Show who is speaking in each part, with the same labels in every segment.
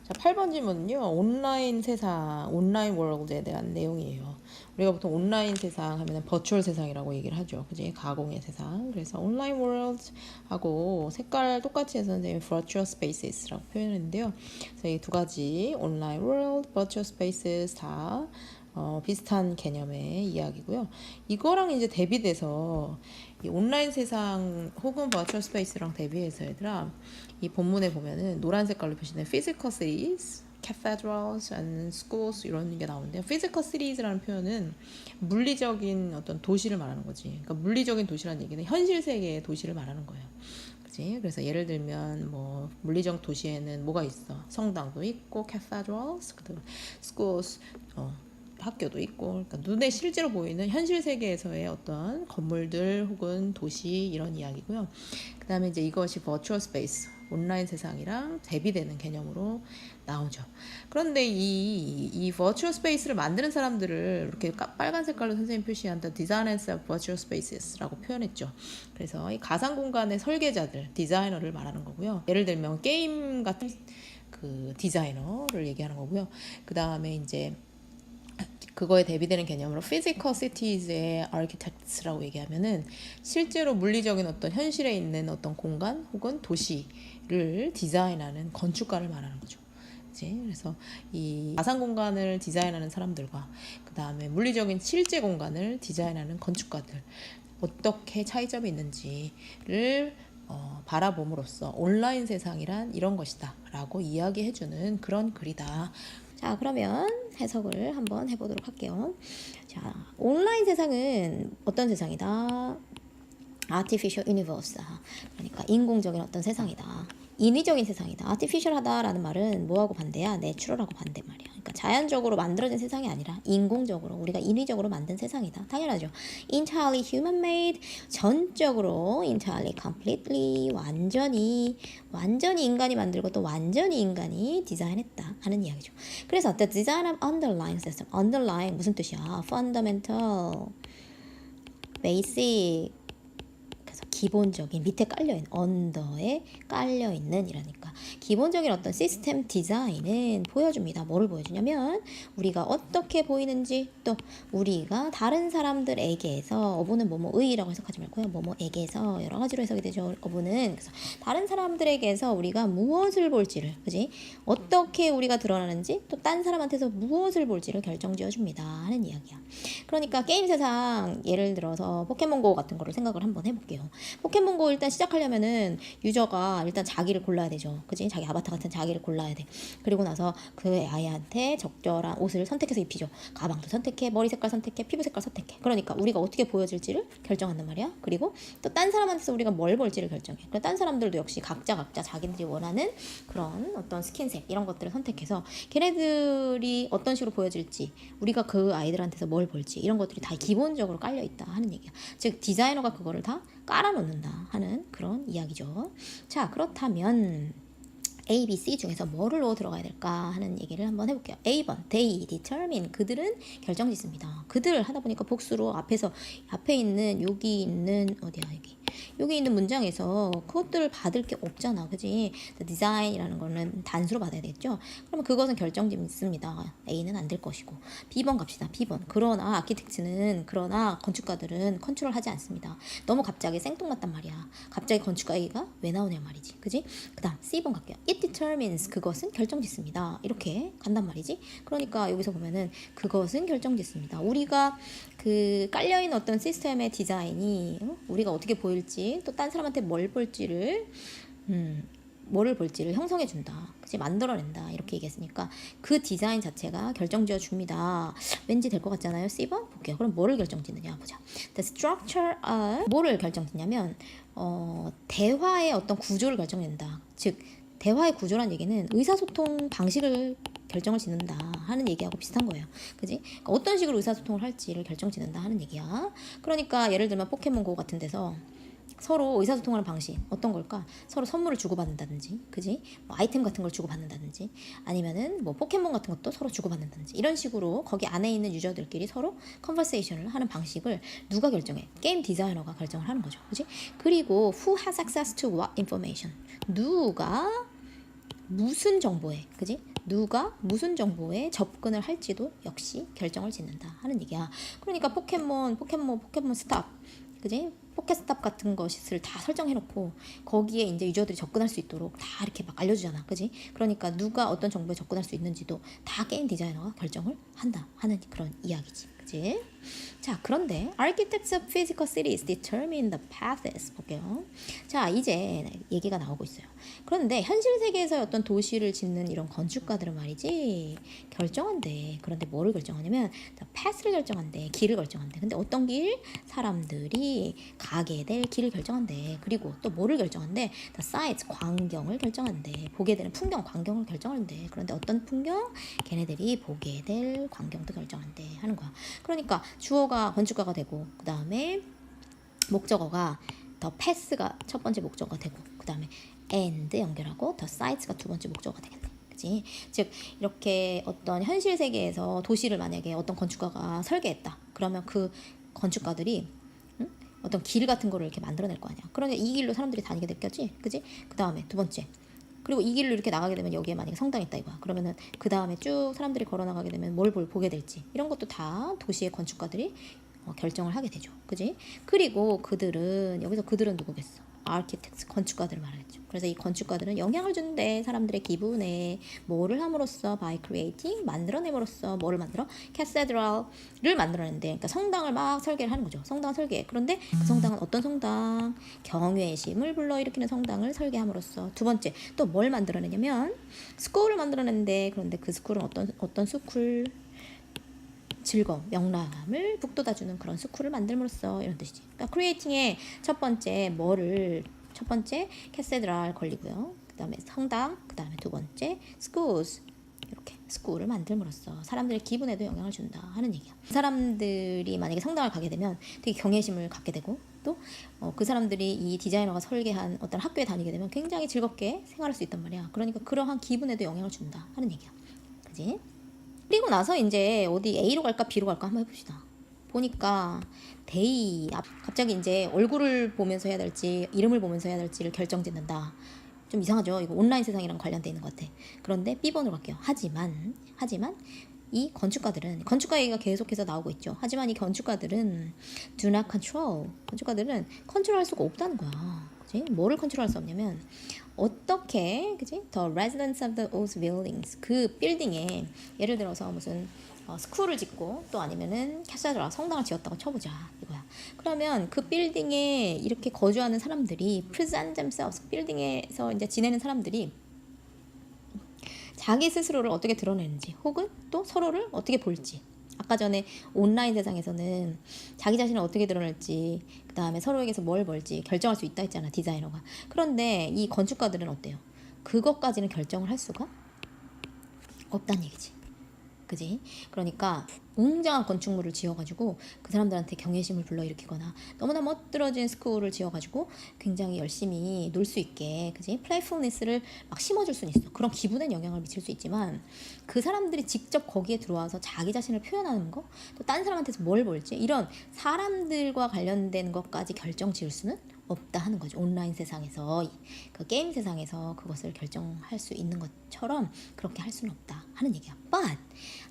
Speaker 1: 자, 8번 질문은요. 온라인 세상, 온라인 월드에 대한 내용이에요. 우리가 보통 온라인 세상 하면 버추얼 세상이라고 얘기를 하죠. 그지? 가공의 세상. 그래서 온라인 월드하고 색깔 똑같이 해서 선생님이 virtual spaces라고 표현했는데요. 그래서 이 두 가지 온라인 월드, virtual spaces 다 비슷한 개념의 이야기고요. 이거랑 이제 대비돼서 이 온라인 세상 혹은 버추얼 스페이스랑 대비해서 얘들아 이 본문에 보면은 노란 색깔로 표시된 physical cities, cathedrals and schools 이런 게 나오는데요. physical cities라는 표현은 물리적인 어떤 도시를 말하는 거지. 그러니까 물리적인 도시라는 얘기는 현실 세계의 도시를 말하는 거예요. 그치? 그래서 예를 들면 뭐 물리적 도시에는 뭐가 있어? 성당도 있고, cathedrals, schools, 학교도 있고, 그러니까 눈에 실제로 보이는 현실 세계에서의 어떤 건물들 혹은 도시 이런 이야기고요. 그 다음에 이제 이것이 버추얼 스페이스, 온라인 세상이랑 대비되는 개념으로 나오죠. 그런데 이 버추얼 스페이스를 만드는 사람들을 이렇게 빨간 색깔로 선생님 표시한 The designers of virtual spaces라고 표현했죠. 그래서 이 가상 공간의 설계자들, 디자이너를 말하는 거고요. 예를 들면 게임 같은 그 디자이너를 얘기하는 거고요. 그 다음에 이제 그거에 대비되는 개념으로 physical cities의 architects라고 얘기하면은 실제로 물리적인 어떤 현실에 있는 어떤 공간 혹은 도시를 디자인하는 건축가를 말하는 거죠. 그래서 이 가상 공간을 디자인하는 사람들과 그 다음에 물리적인 실제 공간을 디자인하는 건축가들 어떻게 차이점이 있는지를 바라봄으로써 온라인 세상이란 이런 것이다 라고 이야기해주는 그런 글이다.
Speaker 2: 자, 그러면 해석을 한번 해보도록 할게요. 자, 온라인 세상은 어떤 세상이다? Artificial Universe. 그러니까 인공적인 어떤 세상이다. 인위적인 세상이다. Artificial하다라는 말은 뭐하고 반대야? Natural하고 반대 말이야. 그러니까 자연적으로 만들어진 세상이 아니라 인공적으로 우리가 인위적으로 만든 세상이다. 당연하죠. Entirely human-made, 전적으로 entirely, completely, 완전히 인간이 만들고 또 완전히 인간이 디자인했다 하는 이야기죠. 그래서 the design of underlying system, underlying 무슨 뜻이야? Fundamental, basic, 기본적인 밑에 깔려있는 언더에 깔려있는 이라니까 기본적인 어떤 시스템 디자인은 보여줍니다. 뭐를 보여주냐면 우리가 어떻게 보이는지 또 우리가 다른 사람들에게서 어부는 뭐뭐의라고 해석하지 말고요. 뭐뭐에게서 여러 가지로 해석이 되죠. 어부는 그래서 다른 사람들에게서 우리가 무엇을 볼지를 그지 어떻게 우리가 드러나는지 또 딴 사람한테서 무엇을 볼지를 결정지어 줍니다 하는 이야기야. 그러니까 게임 세상 예를 들어서 포켓몬고 같은 거를 생각을 한번 해볼게요. 포켓몬고 일단 시작하려면은 유저가 일단 자기를 골라야 되죠. 그지? 자기 아바타 같은 자기를 골라야 돼. 그리고 나서 그 아이한테 적절한 옷을 선택해서 입히죠. 가방도 선택해, 머리 색깔 선택해, 피부 색깔 선택해. 그러니까 우리가 어떻게 보여질지를 결정한단 말이야. 그리고 또 딴 사람한테서 우리가 뭘 볼지를 결정해. 그리고 딴 사람들도 역시 각자 자기들이 원하는 그런 어떤 스킨색 이런 것들을 선택해서 걔네들이 어떤 식으로 보여질지 우리가 그 아이들한테서 뭘 볼지 이런 것들이 다 기본적으로 깔려있다 하는 얘기야. 즉 디자이너가 그거를 다 깔아놓는다 하는 그런 이야기죠. 자, 그렇다면 A, B, C 중에서 뭐를 넣어 들어가야 될까 하는 얘기를 한번 해볼게요. A번, they determine, 그들은 결정짓습니다. 그들 하다 보니까 복수로 앞에 있는 여기 있는 어디야 여기 있는 문장에서 그것들을 받을 게 없잖아. 그지? design이라는 거는 단수로 받아야 되겠죠? 그러면 그것은 결정짓습니다. A는 안 될 것이고. B번 갑시다. B번. 그러나 그러나 건축가들은 컨트롤하지 않습니다. 너무 갑자기 생뚱맞단 말이야. 갑자기 건축가 A가 왜 나오냐 말이지. 그지? 그 다음 C번 갈게요. It determines, 그것은 결정짓습니다. 이렇게 간단 말이지. 그러니까 여기서 보면은 그것은 결정짓습니다. 우리가 그 깔려있는 어떤 시스템의 디자인이 우리가 어떻게 보일지 또 딴 사람한테 뭘 볼지를 뭐를 볼지를 형성해준다. 그치? 만들어낸다. 이렇게 얘기했으니까 그 디자인 자체가 결정지어 줍니다. 왠지 될 것 같잖아요. C번? 볼게요. 그럼 뭐를 결정짓느냐 보자. The structure of 뭐를 결정짓냐면 대화의 어떤 구조를 결정낸다. 즉 대화의 구조란 얘기는 의사소통 방식을 결정을 짓는다 하는 얘기하고 비슷한 거예요. 그지? 그러니까 어떤 식으로 의사소통을 할지를 결정짓는다 하는 얘기야. 그러니까 예를 들면 포켓몬고 같은 데서 서로 의사소통하는 방식 어떤 걸까? 서로 선물을 주고받는다든지, 그지? 뭐 아이템 같은 걸 주고받는다든지, 아니면은 뭐 포켓몬 같은 것도 서로 주고받는다든지 이런 식으로 거기 안에 있는 유저들끼리 서로 컨버세이션을 하는 방식을 누가 결정해? 게임 디자이너가 결정을 하는 거죠, 그지? 그리고 who has access to what information? 누가 무슨 정보에, 그지? 누가 무슨 정보에 접근을 할지도 역시 결정을 짓는다 하는 얘기야. 그러니까 포켓몬 스탑, 그지? 포켓스탑 같은 것을 다 설정해놓고 거기에 이제 유저들이 접근할 수 있도록 다 이렇게 막 알려주잖아, 그지? 그러니까 누가 어떤 정보에 접근할 수 있는지도 다 게임 디자이너가 결정을 한다 하는 그런 이야기지, 그지? 자, 그런데 architects of physical cities determine the paths 볼게요. 자, 이제 얘기가 나오고 있어요. 그런데 현실 세계에서 어떤 도시를 짓는 이런 건축가들은 말이지 결정한대. 그런데 뭐를 결정하냐면 path를 결정한대. 길을 결정한대. 근데 어떤 길? 사람들이 가게 될 길을 결정한대. 그리고 또 뭐를 결정한대? the sites, 광경을 결정한대. 보게 되는 풍경, 광경을 결정한대. 그런데 어떤 풍경? 걔네들이 보게 될 광경도 결정한대 하는 거야. 그러니까 주어가 건축가가 되고 그 다음에 목적어가 더 패스가 첫 번째 목적어가 되고 그 다음에 and 연결하고 더 사이트가 두 번째 목적어가 되겠네. 그치? 즉 이렇게 어떤 현실 세계에서 도시를 만약에 어떤 건축가가 설계했다. 그러면 그 건축가들이 어떤 길 같은 거를 이렇게 만들어낼 거 아니야. 그러니까 이 길로 사람들이 다니게 됐겠지, 그지? 그 다음에 두 번째. 그리고 이 길로 이렇게 나가게 되면 여기에 만약에 성당이 있다 이거야. 그러면은 그 다음에 쭉 사람들이 걸어 나가게 되면 뭘 보게 될지 이런 것도 다 도시의 건축가들이 결정을 하게 되죠, 그지? 그리고 그들은 여기서 그들은 누구겠어? 아키텍트 건축가들을 말하겠죠. 그래서 이 건축가들은 영향을 주는데 사람들의 기분에 뭐를 함으로써 by creating 만들어냄으로써 뭐를 만들어? cathedral을 만들어낸대. 그러니까 성당을 막 설계를 하는 거죠. 성당 설계. 그런데 그 성당은 어떤 성당? 경외심을 불러일으키는 성당을 설계함으로써 두 번째 또 뭘 만들어내냐면 스쿨을 만들어낸대. 그런데 그 스쿨은 어떤 스쿨? 즐거움, 명랑함을 북돋아주는 그런 스쿨을 만들므로써 이런 뜻이지. 그러니까 크리에이팅의 첫 번째 캐세드랄 걸리고요. 그 다음에 성당, 그 다음에 두 번째 schools 이렇게 스쿨을 만들므로써 사람들의 기분에도 영향을 준다 하는 얘기야. 사람들이 만약에 성당을 가게 되면 되게 경외심을 갖게 되고 또 그 사람들이 이 디자이너가 설계한 어떤 학교에 다니게 되면 굉장히 즐겁게 생활할 수 있단 말이야. 그러니까 그러한 기분에도 영향을 준다 하는 얘기야. 그지? 그리고 나서 이제 어디 A로 갈까 B로 갈까 한번 해봅시다. 보니까 데이 갑자기 이제 얼굴을 보면서 해야 될지 이름을 보면서 해야 될지를 결정짓는다. 좀 이상하죠. 이거 온라인 세상이랑 관련돼 있는 것 같아. 그런데 B번으로 갈게요. 하지만 이 건축가 얘기가 계속해서 나오고 있죠. 하지만 이 건축가들은 do not control. 건축가들은 컨트롤할 수가 없다는 거야. 그치? 뭐를 컨트롤할 수 없냐면 어떻게, 그치? The residents of the old buildings 그 빌딩에 예를 들어서 무슨 스쿨을 짓고 또 아니면은 캐사드라 성당을 지었다고 쳐보자 이거야. 그러면 그 빌딩에 이렇게 거주하는 사람들이 present themselves 빌딩에서 이제 지내는 사람들이 자기 스스로를 어떻게 드러내는지 혹은 또 서로를 어떻게 볼지. 아까 전에 온라인 세상에서는 자기 자신을 어떻게 드러낼지 그 다음에 서로에게서 뭘 벌지 결정할 수 있다 했잖아, 디자이너가. 그런데 이 건축가들은 어때요? 그것까지는 결정을 할 수가 없다는 얘기지. 그지? 그러니까 웅장한 건축물을 지어가지고 그 사람들한테 경외심을 불러일으키거나 너무나 멋들어진 스쿨을 지어가지고 굉장히 열심히 놀 수 있게, 그지? 플레이풀니스를 막 심어줄 수는 있어. 그런 기분에 영향을 미칠 수 있지만 그 사람들이 직접 거기에 들어와서 자기 자신을 표현하는 거, 또 다른 사람한테서 뭘 볼지 이런 사람들과 관련된 것까지 결정 지을 수는 없다 하는 거죠. 온라인 세상에서 그 게임 세상에서 그것을 결정할 수 있는 것처럼 그렇게 할 수는 없다 하는 얘기야. But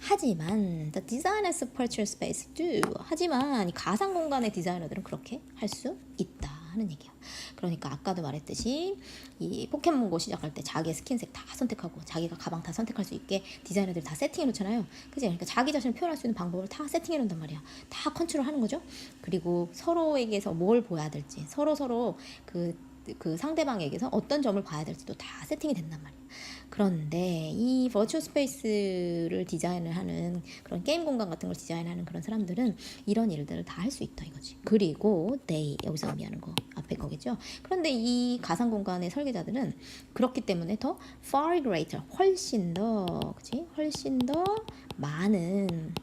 Speaker 2: 하지만 the designers of virtual space do. 하지만 이 가상 공간의 디자이너들은 그렇게 할 수 있다 하는 얘기야. 그러니까 아까도 말했듯이 이 포켓몬고 시작할 때 자기의 스킨색 다 선택하고 자기가 가방 다 선택할 수 있게 디자이너들이 다 세팅해 놓잖아요. 그지? 그러니까 자기 자신을 표현할 수 있는 방법을 다 세팅해 놓는단 말이야. 다 컨트롤하는 거죠. 그리고 서로에게서 뭘 보여야 될지 서로 그 상대방에게서 어떤 점을 봐야 될지도 다 세팅이 된단 말이야. 그런데 이 버추얼 스페이스를 디자인을 하는 그런 게임 공간 같은 걸 디자인하는 그런 사람들은 이런 일들을 다 할 수 있다 이거지. 그리고 they 여기서 의미하는 거 앞에 거겠죠. 그런데 이 가상 공간의 설계자들은 그렇기 때문에 더 far greater 훨씬 더, 그치? 훨씬 더 많은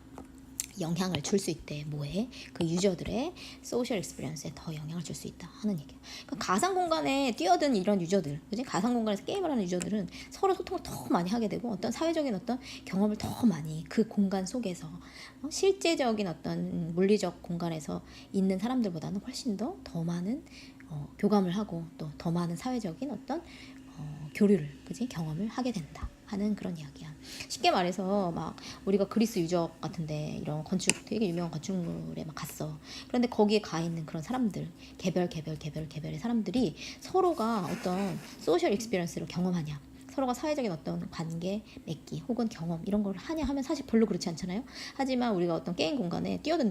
Speaker 2: 영향을 줄 수 있대. 뭐에? 그 유저들의 소셜 익스피리언스에 더 영향을 줄 수 있다 하는 얘기야. 그러니까 가상 공간에 뛰어든 이런 유저들, 그지? 가상 공간에서 게임을 하는 유저들은 서로 소통을 더 많이 하게 되고 어떤 사회적인 어떤 경험을 더 많이 그 공간 속에서 실제적인 어떤 물리적 공간에서 있는 사람들보다는 훨씬 더 많은 교감을 하고 또 더 많은 사회적인 어떤 교류를, 그지? 경험을 하게 된다 하는 그런 이야기야. 쉽게 말해서 막 우리가 그리스 유적 같은데 이런 건축 되게 유명한 건축물에 막 갔어. 그런데 거기에 가 있는 그런 사람들, 개별의 사람들이 서로가 어떤 소셜 익스피리언스를 경험하냐, 서로가 사회적인 어떤 관계 맺기 혹은 경험 이런 걸 하냐 하면 사실 별로 그렇지 않잖아요. 하지만 우리가 어떤 게임 공간에 뛰어들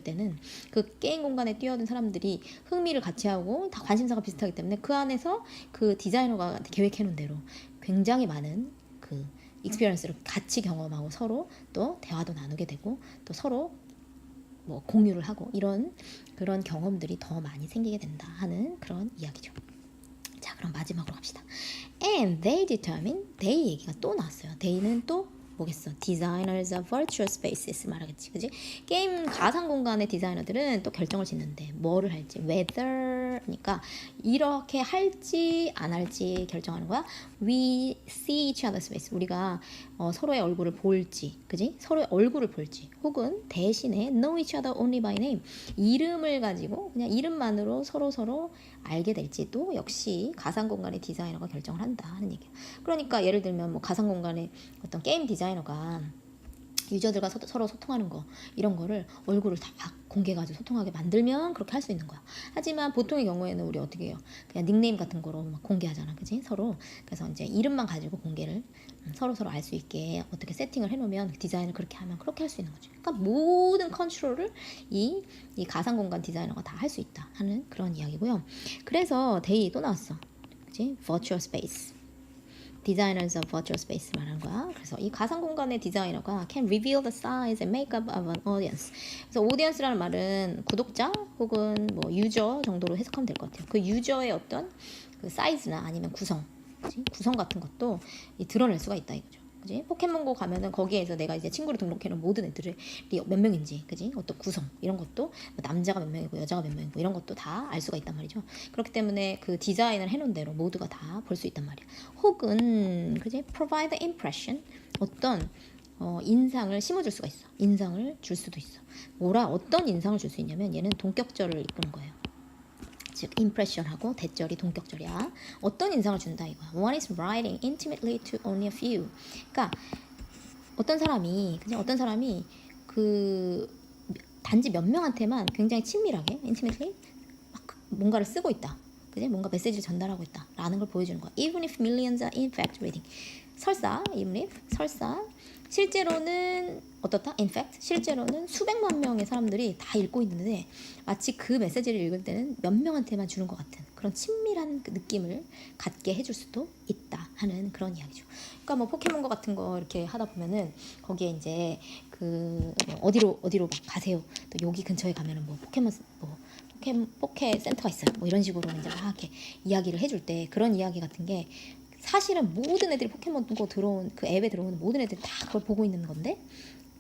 Speaker 2: 때는 그 게임 공간에 뛰어든 사람들이 흥미를 같이 하고 다 관심사가 비슷하기 때문에 그 안에서 그 디자이너가 계획해 놓은 대로 굉장히 많은 그 익스피리언스를 같이 경험하고 서로 또 대화도 나누게 되고 또 서로 뭐 공유를 하고 이런 그런 경험들이 더 많이 생기게 된다 하는 그런 이야기죠. 자, 그럼 마지막으로 갑시다. And they determine, they 얘기가 또 나왔어요. they는 또 뭐겠어? Designers of virtual spaces 말하겠지, 그지? 게임 가상 공간의 디자이너들은 또 결정을 짓는데 뭐를 할지, whether니까 이렇게 할지 안 할지 결정하는 거야. We see each other's face, 우리가 서로의 얼굴을 볼지, 그지? 서로의 얼굴을 볼지, 혹은 대신에 know each other only by name, 이름을 가지고 그냥 이름만으로 서로 알게 될지도 역시 가상 공간의 디자이너가 결정을 한다 하는 얘기야. 그러니까 예를 들면 뭐 가상 공간의 어떤 게임 디자이너가 유저들과 서로 소통하는 거 이런 거를 얼굴을 다 공개해가지고 소통하게 만들면 그렇게 할 수 있는 거야. 하지만 보통의 경우에는 우리 어떻게 해요? 그냥 닉네임 같은 거로 막 공개하잖아, 그지? 서로. 그래서 이제 이름만 가지고 공개를 서로 알 수 있게 어떻게 세팅을 해놓으면 디자인을 그렇게 하면 그렇게 할 수 있는 거죠. 그러니까 모든 컨트롤을 이 가상 공간 디자이너가 다 할 수 있다 하는 그런 이야기고요. 그래서 데이 또 나왔어, 그지? Virtual Space. Designers of virtual space 말하는 거야. 그래서 이 가상 공간의 디자이너가 can reveal the size and makeup of an audience. 그래서 audience라는 말은 구독자 혹은 뭐 유저 정도로 해석하면 될 것 같아요. 그 유저의 어떤 그 사이즈나 아니면 구성, 그치? 구성 같은 것도 드러낼 수가 있다 이거죠. 그지? 포켓몬고 가면은 거기에서 내가 이제 친구를 등록해놓은 모든 애들이 몇 명인지, 그지? 어떤 구성 이런 것도 뭐 남자가 몇 명이고 여자가 몇 명이고 이런 것도 다 알 수가 있단 말이죠. 그렇기 때문에 그 디자인을 해놓은 대로 모두가 다 볼 수 있단 말이야. 혹은 그지? provide impression, 어떤 인상을 심어줄 수가 있어. 인상을 줄 수도 있어. 어떤 인상을 줄 수 있냐면 얘는 동격절을 이끄는 거예요. 즉 impression하고 대절이 동격절이야. 어떤 인상을 준다 이거야. One is writing intimately to only a few. 그러니까 어떤 사람이 그 단지 몇 명한테만 굉장히 친밀하게 intimately 막 뭔가를 쓰고 있다. 그지? 뭔가 메시지를 전달하고 있다라는 걸 보여주는 거야. Even if millions are in fact reading. 설사 실제로는 어떻다? In fact 실제로는 수백만 명의 사람들이 다 읽고 있는데 마치 그 메시지를 읽을 때는 몇 명한테만 주는 것 같은 그런 친밀한 그 느낌을 갖게 해줄 수도 있다 하는 그런 이야기죠. 그러니까 뭐 포켓몬고 같은 거 이렇게 하다 보면은 거기에 이제 그 어디로 막 가세요. 또 여기 근처에 가면은 뭐 포켓 센터가 있어요. 뭐 이런 식으로 이제 막 이렇게 이야기를 해줄 때 그런 이야기 같은 게 사실은 모든 애들이 포켓몬고 들어온 그 앱에 들어오는 모든 애들이 다 그걸 보고 있는 건데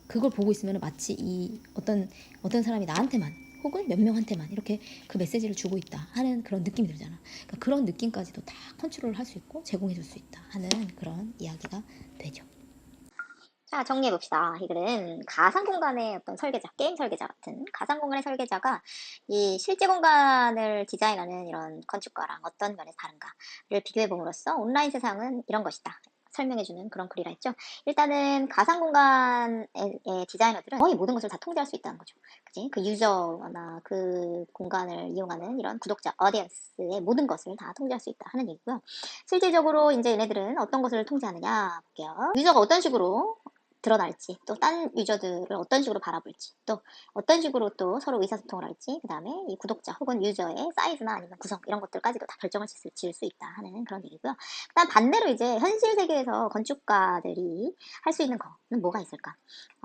Speaker 2: 그걸 보고 있으면 마치 이 어떤 사람이 나한테만 혹은 몇 명한테만 이렇게 그 메시지를 주고 있다 하는 그런 느낌이 들잖아. 그러니까 그런 느낌까지도 다 컨트롤을 할 수 있고 제공해 줄 수 있다 하는 그런 이야기가 되죠.
Speaker 3: 자, 정리해봅시다. 이 글은 가상 공간의 어떤 설계자, 게임 설계자 같은 가상 공간의 설계자가 이 실제 공간을 디자인하는 이런 건축가랑 어떤 면에서 다른가를 비교해봄으로써 온라인 세상은 이런 것이다. 설명해주는 그런 글이라 했죠. 일단은 가상 공간의 디자이너들은 거의 모든 것을 다 통제할 수 있다는 거죠. 그지? 그 유저나 그 공간을 이용하는 이런 구독자, 어디언스의 모든 것을 다 통제할 수 있다 하는 얘기고요. 실질적으로 이제 얘네들은 어떤 것을 통제하느냐 볼게요. 유저가 어떤 식으로 드러날지, 또 딴 유저들을 어떤 식으로 바라볼지, 또 어떤 식으로 또 서로 의사소통을 할지, 그 다음에 이 구독자 혹은 유저의 사이즈나 아니면 구성 이런 것들까지도 다 결정을 지을 수 있다 하는 그런 얘기고요. 그다음 반대로 이제 현실 세계에서 건축가들이 할 수 있는 거는 뭐가 있을까?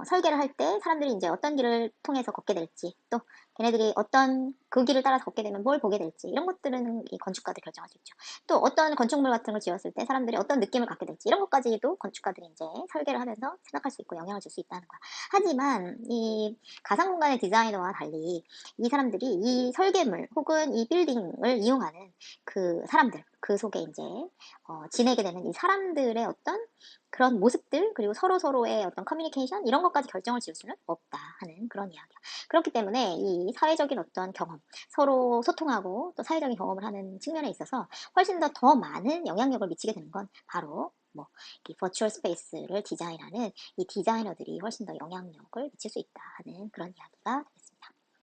Speaker 3: 설계를 할 때 사람들이 이제 어떤 길을 통해서 걷게 될지, 또 걔네들이 어떤 그 길을 따라서 걷게 되면 뭘 보게 될지 이런 것들은 이 건축가들이 결정할 수 있죠. 또 어떤 건축물 같은 걸 지었을 때 사람들이 어떤 느낌을 갖게 될지 이런 것까지도 건축가들이 이제 설계를 하면서 생각할 수 있고 영향을 줄 수 있다는 거야. 하지만 이 가상 공간의 디자이너와 달리 이 사람들이 이 설계물 혹은 이 빌딩을 이용하는 그 사람들 그 속에 이제 지내게 되는 이 사람들의 어떤 그런 모습들 그리고 서로 서로의 어떤 커뮤니케이션 이런 것까지 결정을 지을 수는 없다 하는 그런 이야기야. 그렇기 때문에 이 사회적인 어떤 경험, 서로 소통하고 또 사회적인 경험을 하는 측면에 있어서 훨씬 더 많은 영향력을 미치게 되는 건 바로 뭐 이 버추얼 스페이스를 디자인하는 이 디자이너들이 훨씬 더 영향력을 미칠 수 있다 하는 그런 이야기가 되겠습니다.